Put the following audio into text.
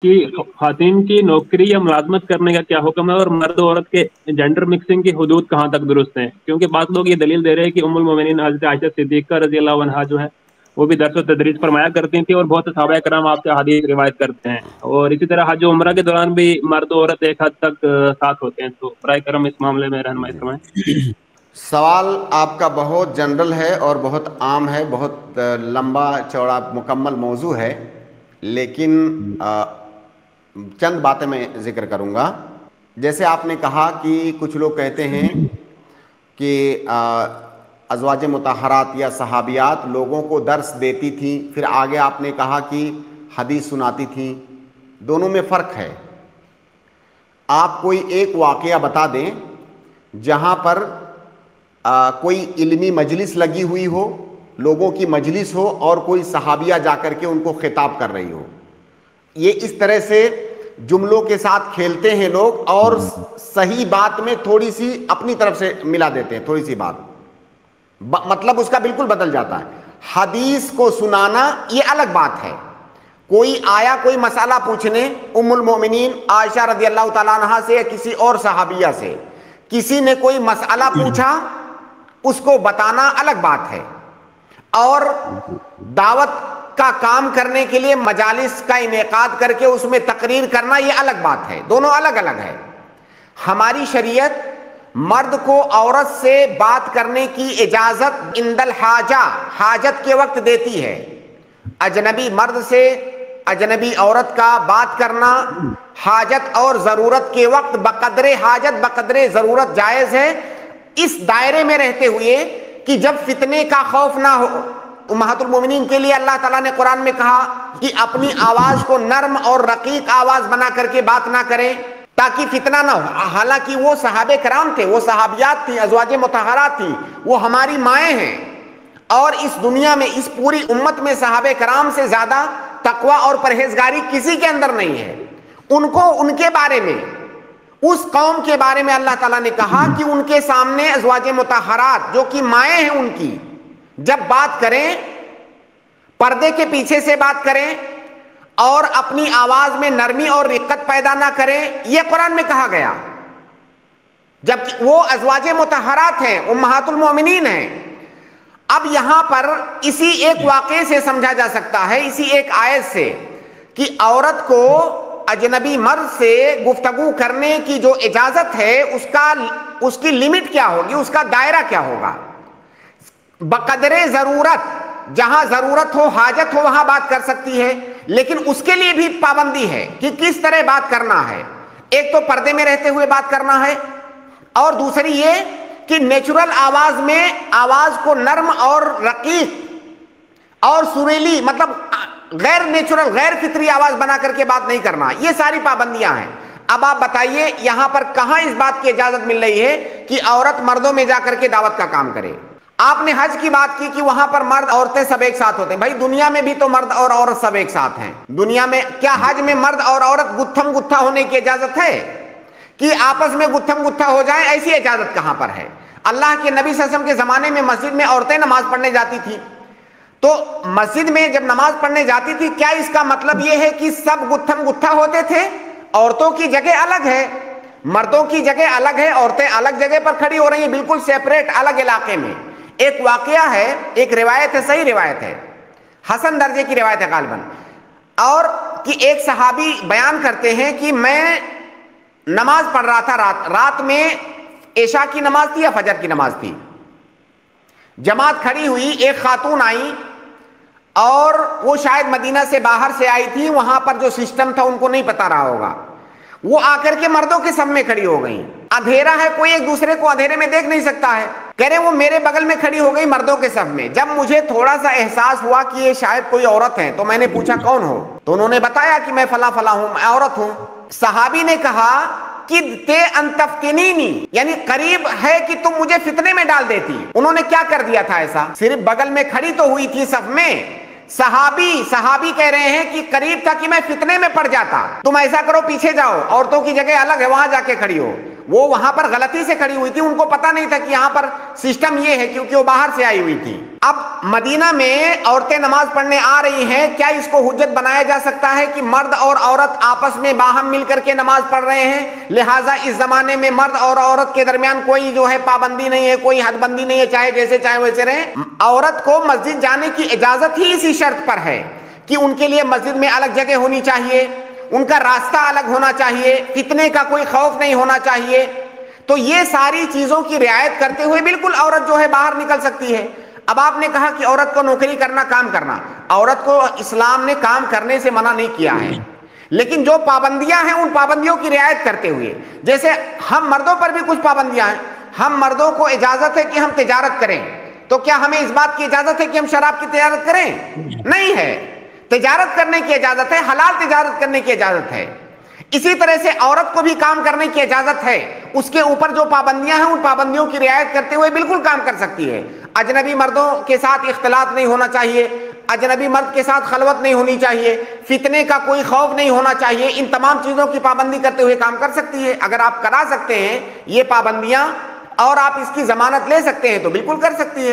کہ خواتین کی نوکری یا ملازمت کرنے کا کیا حکم ہے اور مرد و عورت کے جینڈر مکسنگ کی حدود کہاں تک درست ہیں؟ کیونکہ بعض لوگ یہ دلیل دے رہے ہیں کہ ام المومنین حضرت عائشہ صدیقہ رضی اللہ عنہا جو ہے وہ بھی درس و تدریس فرمایا کرتی تھیں، اور بہت سے صحابہ کرام آپ سے حدیث روایت کرتے ہیں، اور اسی طرح حج و عمرہ کے دوران بھی مرد و عورت ایک حد تک ساتھ ہوتے ہیں. تو برائے کرم اس معاملے میں رہنمائی فرمائیں. سوال آپ کا بہت جنرل ہے اور بہت عام ہے، بہت لمبا چوڑا مکمل موضوع ہے، لیکن چند باتیں میں ذکر کروں گا. جیسے آپ نے کہا کہ کچھ لوگ کہتے ہیں کہ ازواج مطہرات یا صحابیات لوگوں کو درس دیتی تھیں، پھر آگے آپ نے کہا کہ حدیث سناتی تھیں. دونوں میں فرق ہے. آپ کوئی ایک واقعہ بتا دیں جہاں پر کوئی علمی مجلس لگی ہوئی ہو، لوگوں کی مجلس ہو، اور کوئی صحابیہ جا کر کے ان کو خطاب کر رہی ہو. یہ اس طرح سے جملوں کے ساتھ کھیلتے ہیں لوگ، اور صحیح بات میں تھوڑی سی اپنی طرف سے ملا دیتے ہیں، تھوڑی سی بات، مطلب اس کا بالکل بدل جاتا ہے. حدیث کو سنانا یہ الگ بات ہے. کوئی آیا کوئی مسئلہ پوچھنے ام المومنین عائشہ رضی اللہ تعالیٰ عنہا سے یا کسی اور صحابیہ سے، کسی نے کوئی مسئلہ پوچھا، اس کو بتانا الگ بات ہے، اور دعوت کا کام کرنے کے لیے مجالس کا انعقاد کر کے اس میں تقریر کرنا یہ الگ بات ہے. دونوں الگ الگ ہے. ہماری شریعت مرد کو عورت سے بات کرنے کی اجازت عند الحاجہ، حاجت کے وقت دیتی ہے. اجنبی مرد سے اجنبی عورت کا بات کرنا حاجت اور ضرورت کے وقت بقدر حاجت بقدر ضرورت جائز ہے، اس دائرے میں رہتے ہوئے کہ جب فتنے کا خوف نہ ہو. امہات المومنین کے لیے اللہ تعالیٰ نے قرآن میں کہا کہ اپنی آواز کو نرم اور رقیق آواز بنا کر کے بات نہ کریں تاکہ فتنہ نہ ہو. حالانکہ وہ صحابہ کرام تھے، وہ صحابیات تھیں، ازواج مطہرات تھیں، وہ ہماری مائیں ہیں، اور اس دنیا میں اس پوری امت میں صحابہ کرام سے زیادہ تقوی اور پرہیزگاری کسی کے اندر نہیں ہے. ان کو ان کے بارے میں، اس قوم کے بارے میں اللہ تعالیٰ نے کہا کہ ان کے سامنے ازواج مطہرات جو کہ مائیں ہیں ان کی، جب بات کریں پردے کے پیچھے سے بات کریں اور اپنی آواز میں نرمی اور رقت پیدا نہ کریں. یہ قرآن میں کہا گیا، جبکہ وہ ازواج مطہرات ہیں، امہات المومنین ہیں. اب یہاں پر اسی ایک واقعے سے سمجھا جا سکتا ہے، اسی ایک آیت سے، کہ عورت کو اجنبی مرد سے گفتگو کرنے کی جو اجازت ہے اس کی لمٹ کیا ہوگی، اس کا دائرہ کیا ہوگا. بقدر ضرورت، جہاں ضرورت ہو، حاجت ہو، وہاں بات کر سکتی ہے، لیکن اس کے لیے بھی پابندی ہے کہ کس طرح بات کرنا ہے. ایک تو پردے میں رہتے ہوئے بات کرنا ہے، اور دوسری یہ کہ نیچرل آواز میں آواز کو نرم اور رقیق اور سریلی، مطلب غیر نیچرل غیر فطری آواز بنا کر کے بات نہیں کرنا. یہ ساری پابندیاں ہیں. اب آپ بتائیے یہاں پر کہاں اس بات کی اجازت مل رہی ہے کہ عورت مردوں میں جا کر کے دعوت کا کام کرے. آپ نے حج کی بات کی کہ وہاں پر مرد عورتیں سب ایک ساتھ ہوتے ہیں. بھائی دنیا میں بھی تو مرد اور عورت سب ایک ساتھ ہیں. دنیا میں کیا حج میں مرد اور عورت گتھم گتھا ہونے کی اجازت ہے کہ آپس میں گتھم گتھا ہو جائیں؟ ایسی اجازت کہاں پر ہے؟ اللہ کے نبی صلی اللہ علیہ وسلم کے زمانے میں مسجد میں عورتیں نماز پڑھنے جاتی تھی، تو مسجد میں جب نماز پڑھنے جاتی تھی، کیا اس کا مطلب یہ ہے کہ سب گتھم گتھا ہوتے تھے؟ عورتوں کی جگہ الگ ہے، مردوں کی جگہ الگ ہے، عورتیں الگ جگہ پر کھڑی ہو رہی ہیں، بالکل سیپریٹ الگ علاقے میں. ایک واقعہ ہے، ایک روایت ہے، صحیح روایت ہے، حسن درجے کی روایت ہے غالباً، اور کہ ایک صحابی بیان کرتے ہیں کہ میں نماز پڑھ رہا تھا رات میں، عشاء کی نماز تھی یا فجر کی نماز تھی، جماعت کھڑی ہوئی، ایک خاتون آئی اور وہ شاید مدینہ سے باہر سے آئی تھی، وہاں پر جو سسٹم تھا ان کو نہیں پتا رہا ہوگا، وہ آ کر کے مردوں کے صف میں کھڑی ہو گئی. اندھیرا ہے، کوئی ایک دوسرے کو اندھیرے میں دیکھ نہیں سکتا ہے، کہہ رہے وہ میرے بغل میں کھڑی ہو گئی مردوں کے صف میں. جب مجھے تھوڑا سا احساس ہوا کہ یہ شاید کوئی عورت ہے تو میں نے پوچھا کون ہو، تو انہوں نے بتایا کہ میں فلاں فلاں ہوں، میں عورت ہوں. صحابی نے کہا کہ تے ان تفتنینی، یعنی قریب ہے کہ تم مجھے فتنے میں ڈال دیتی. انہوں نے کیا کر دیا تھا ایسا؟ صرف بغل میں کھڑی تو ہوئی تھی صف میں. صحابی کہہ رہے ہیں کہ قریب تھا کہ میں فتنے میں پڑ جاتا. تم ایسا کرو پیچھے جاؤ، عورتوں کی جگہ الگ ہے، وہاں جا کے کھڑی ہو. وہ وہاں پر غلطی سے کھڑی ہوئی تھی، ان کو پتا نہیں تھا کہ یہاں پر سسٹم یہ ہے، کیونکہ وہ باہر سے آئی ہوئی تھی۔ اب مدینہ میں عورتیں نماز پڑھنے آ رہی ہیں، کیا اس کو حجت بنایا جا سکتا ہے کہ مرد اور عورت آپس میں باہم مل کر کے نماز پڑھ رہے ہیں، لہٰذا اس زمانے میں مرد اور عورت کے درمیان کوئی جو ہے پابندی نہیں ہے، کوئی حد بندی نہیں ہے، چاہے جیسے چاہے ویسے رہیں؟ عورت کو مسجد جانے کی اجازت ہی اسی شرط پر ہے کہ ان کے لیے مسجد میں الگ جگہ ہونی چاہیے، ان کا راستہ الگ ہونا چاہیے، فتنے کا کوئی خوف نہیں ہونا چاہیے۔ تو یہ ساری چیزوں کی رعایت کرتے ہوئے بالکل عورت جو ہے باہر نکل سکتی ہے۔ اب آپ نے کہا کہ عورت کو نوکری کرنا، کام کرنا، عورت کو اسلام نے کام کرنے سے منع نہیں کیا ہے، لیکن جو پابندیاں ہیں ان پابندیوں کی رعایت کرتے ہوئے، جیسے ہم مردوں پر بھی کچھ پابندیاں ہیں۔ ہم مردوں کو اجازت ہے کہ ہم تجارت کریں، تو کیا ہمیں اس بات کی اجازت ہے کہ ہم شراب کی تجارت کریں؟ نہیں ہے۔ تجارت کرنے کی اجازت ہے، حلال تجارت کرنے کی اجازت ہے۔ اسی طرح سے عورت کو بھی کام کرنے کی اجازت ہے، اس کے اوپر جو پابندیاں ہیں ان پابندیوں کی رعایت کرتے ہوئے بالکل کام کر سکتی ہے۔ اجنبی مردوں کے ساتھ اختلاط نہیں ہونا چاہیے، اجنبی مرد کے ساتھ خلوت نہیں ہونی چاہیے، فتنے کا کوئی خوف نہیں ہونا چاہیے، ان تمام چیزوں کی پابندی کرتے ہوئے کام کر سکتی ہے۔ اگر آپ کرا سکتے ہیں یہ پابندیاں اور آپ اس کی ضمانت لے سکتے ہیں تو بالکل کر سکتی ہے۔